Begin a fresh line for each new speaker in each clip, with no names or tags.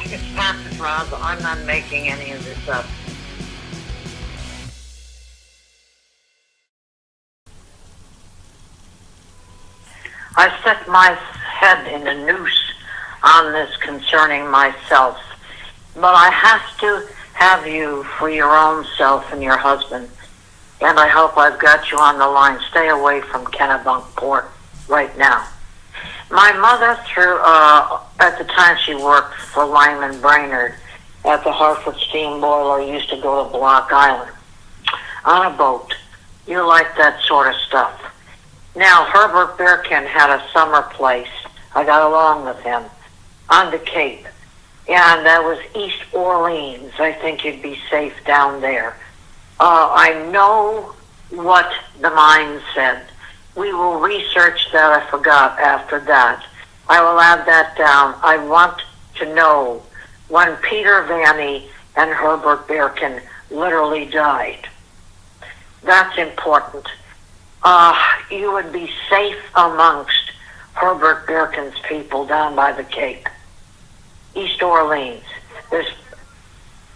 It's Podraza. I'm not making any of this up. I set my head in a noose on this concerning myself, but I have to have you for your own self and your husband, and I hope I've got you on the line. Stay away from Kennebunkport right now. My mother, at the time she worked for Lyman Brainerd at the Hartford Steam Boiler, used to go to Block Island on a boat. You like that sort of stuff. Now, Herbert Birkin had a summer place. I got along with him on the Cape, and that was East Orleans. I think you'd be safe down there. I know what the mine said. We will research that. I forgot after that. I will add that down. I want to know when Peter Vanny and Herbert Birkin literally died. That's important. You would be safe amongst Herbert Birkin's people down by the Cape, East Orleans.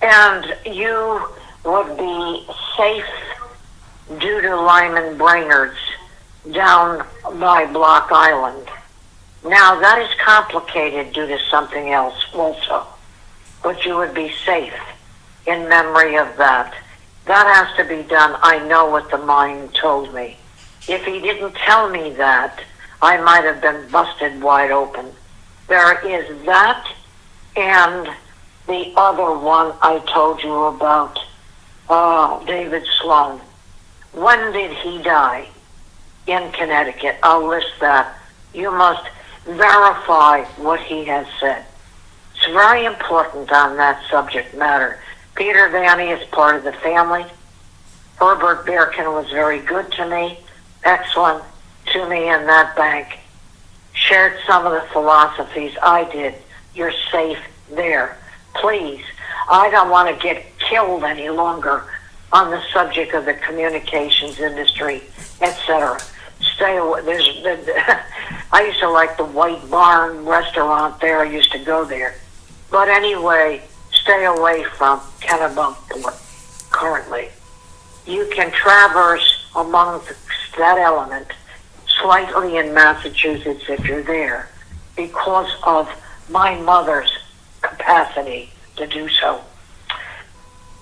And you would be safe due to Lyman Brainerd's down by Block Island. Now, that is complicated due to something else also, but you would be safe in memory of that. That has to be done. I know what the mine told me. If he didn't tell me that, I might have been busted wide open. There is that and the other one I told you about, David Sloan. When did he die? In Connecticut. I'll list that. You must verify what he has said. It's very important on that subject matter. Peter Vanny is part of the family. Herbert Birkin was very good to me, excellent to me in that bank. Shared some of the philosophies I did. You're safe there. Please, I don't want to get killed any longer on the subject of the communications industry, etc. Stay away. I used to like the White Barn restaurant there. I used to go there. But anyway, stay away from Kennebunkport currently. You can traverse among that element slightly in Massachusetts if you're there because of my mother's capacity to do so.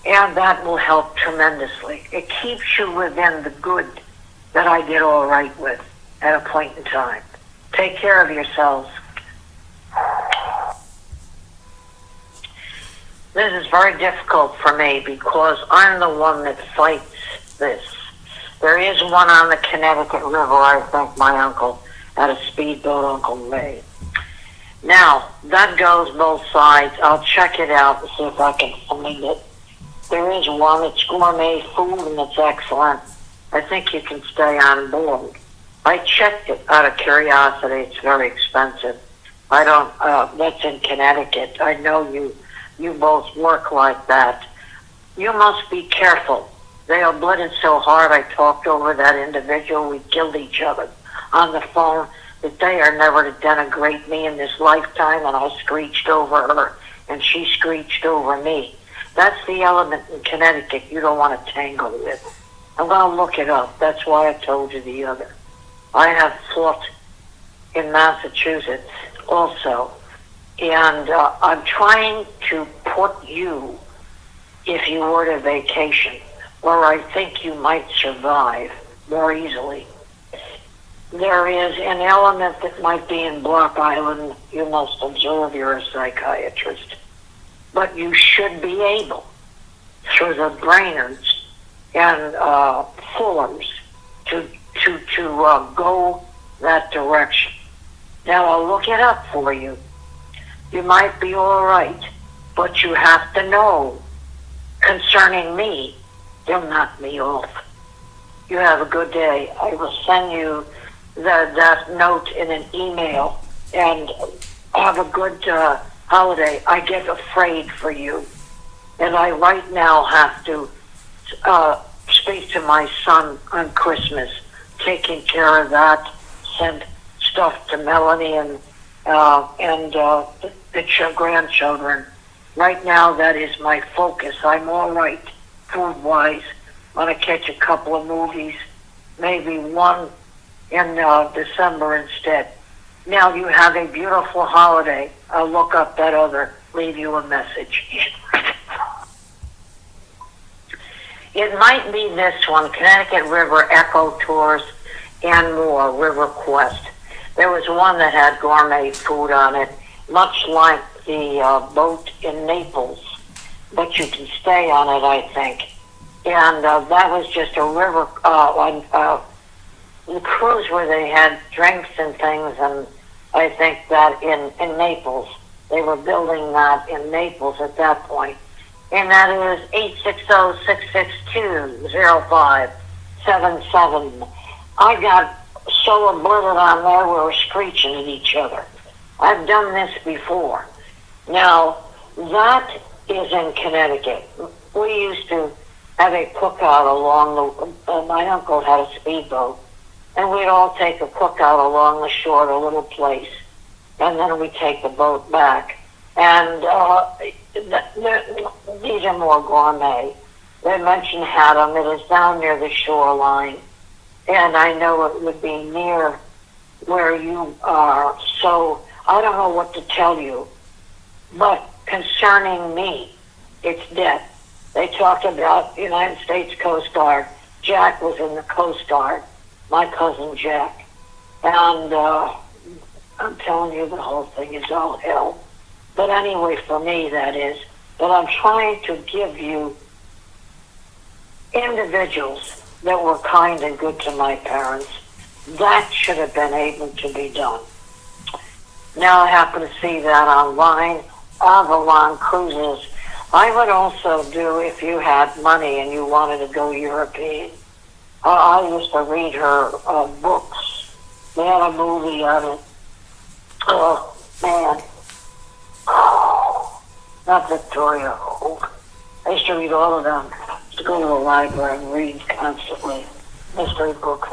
And that will help tremendously. It keeps you within the good that I did all right with at a point in time. Take care of yourselves. This is very difficult for me because I'm the one that fights this. There is one on the Connecticut River, I think my uncle had a speedboat, Uncle Ray. Now, that goes both sides. I'll check it out and see if I can find it. There is one, it's gourmet food and it's excellent. I think you can stay on board. I checked it out of curiosity. It's very expensive. I don't, that's in Connecticut. I know you both work like that. You must be careful. They are blooded so hard. I talked over that individual. We killed each other on the phone. That they are never to denigrate me in this lifetime, and I screeched over her, and she screeched over me. That's the element in Connecticut you don't want to tangle with. I'm going to look it up. That's why I told you the other. I have fought in Massachusetts also, and I'm trying to put you, if you were to vacation, where I think you might survive more easily. There is an element that might be in Block Island. You must observe. You're a psychiatrist. But you should be able, through the Brainards and Fullers, to go that direction. Now, I'll look it up for you. You might be all right, but you have to know, concerning me, you'll knock me off. You have a good day. I will send you that note in an email, and have a good holiday. I get afraid for you, and I right now have to speak to my son on Christmas, taking care of that, send stuff to Melanie and grandchildren. Right now, that is my focus. I'm all right, food-wise. I'm going to catch a couple of movies, maybe one in December instead. Now, you have a beautiful holiday. I'll look up that other, leave you a message. It might be this one, Connecticut River Echo Tours and more, River Quest. There was one that had gourmet food on it, much like the boat in Naples, but you can stay on it, I think. And that was just a river, the cruise where they had drinks and things, and I think that in Naples, they were building that in Naples at that point. And that is 860-662-0577. I got so obliterated on there we were screeching at each other. I've done this before. Now, that is in Connecticut. We used to have a cookout along my uncle had a speedboat, and we'd all take a cookout along the shore at a little place, and then we'd take the boat back. And these are more gourmet. They mentioned Haddam. It is down near the shoreline, and I know it would be near where you are. So I don't know what to tell you, but concerning me, it's dead. They talked about United States Coast Guard. Jack was in the Coast Guard, my cousin Jack. And I'm telling you, the whole thing is all hell. But anyway, for me, that is. But I'm trying to give you individuals that were kind and good to my parents. That should have been able to be done. Now I happen to see that online, Avalon Cruises. I would also do, if you had money and you wanted to go European, I used to read her books. They had a movie on it. Oh, man. Not Victoria. I used to read all of them. I used to go to the library and read constantly. Mystery books.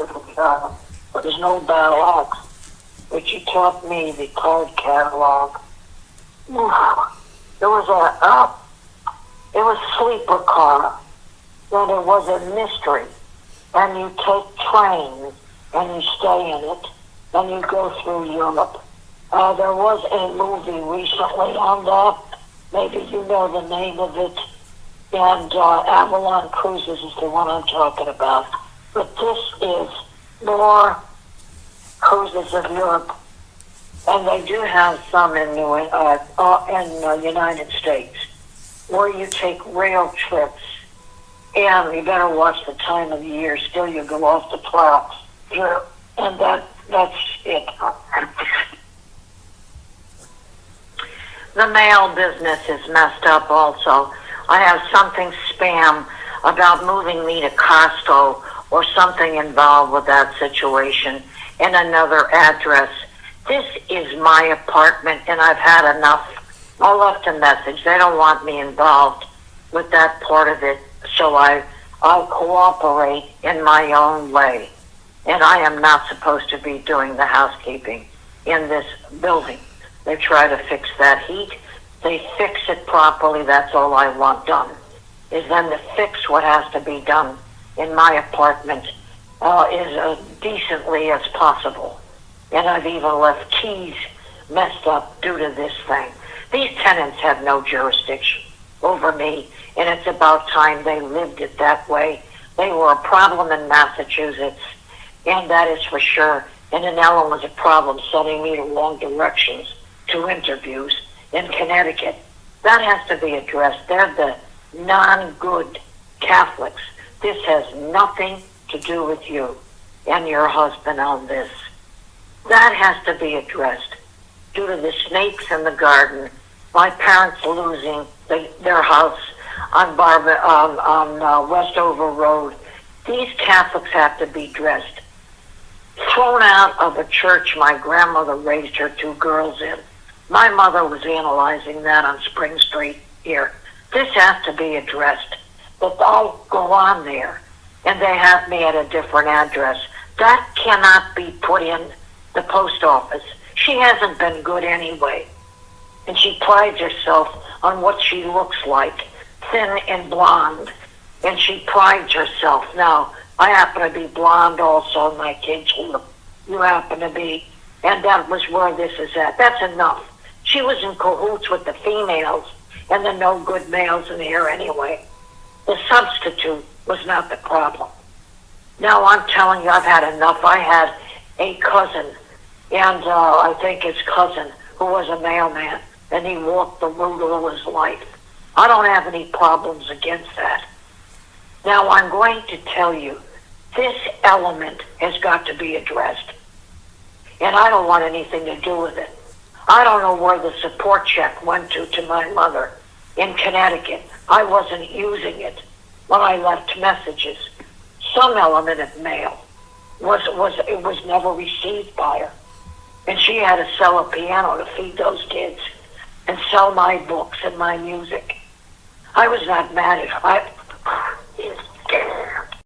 But there's no battle axe. But you taught me the card catalog. There was it was sleeper car. Then it was a mystery. And you take trains and you stay in it. And you go through Europe. There was a movie recently on that. Maybe you know the name of it. And Avalon Cruises is the one I'm talking about. But this is more Cruises of Europe. And they do have some in the United States where you take rail trips. And you better watch the time of the year. Still, you go off the plow. And that's it. The mail business is messed up also. I have something spam about moving me to Costco or something involved with that situation and another address. This is my apartment and I've had enough. I left a message. They don't want me involved with that part of it, so I'll cooperate in my own way. And I am not supposed to be doing the housekeeping in this building. They try to fix that heat. They fix it properly. That's all I want done, is then to fix what has to be done in my apartment as decently as possible. And I've even left keys messed up due to this thing. These tenants have no jurisdiction over me, and it's about time they lived it that way. They were a problem in Massachusetts, and that is for sure. And Ellen was a problem sending me the wrong directions to interviews in Connecticut. That has to be addressed. They're the non-good Catholics. This has nothing to do with you and your husband on this. That has to be addressed. Due to the snakes in the garden, my parents losing their house on Westover Road, these Catholics have to be dressed. Thrown out of a church my grandmother raised her two girls in. My mother was analyzing that on Spring Street here. This has to be addressed. But I'll go on there, and they have me at a different address. That cannot be put in the post office. She hasn't been good anyway. and she prides herself on what she looks like, thin and blonde, and she prides herself. Now, I happen to be blonde also, my kids, you happen to be, and that was where this is at. That's enough. She was in cahoots with the females and the no-good males in here anyway. The substitute was not the problem. Now I'm telling you, I've had enough. I had a cousin, and I think his cousin, who was a mailman, and he walked the route all his life. I don't have any problems against that. Now I'm going to tell you, this element has got to be addressed. And I don't want anything to do with it. I don't know where the support check went to my mother in Connecticut. I wasn't using it when I left messages. Some element of mail was never received by her. And she had to sell a piano to feed those kids and sell my books and my music. I was not mad at her.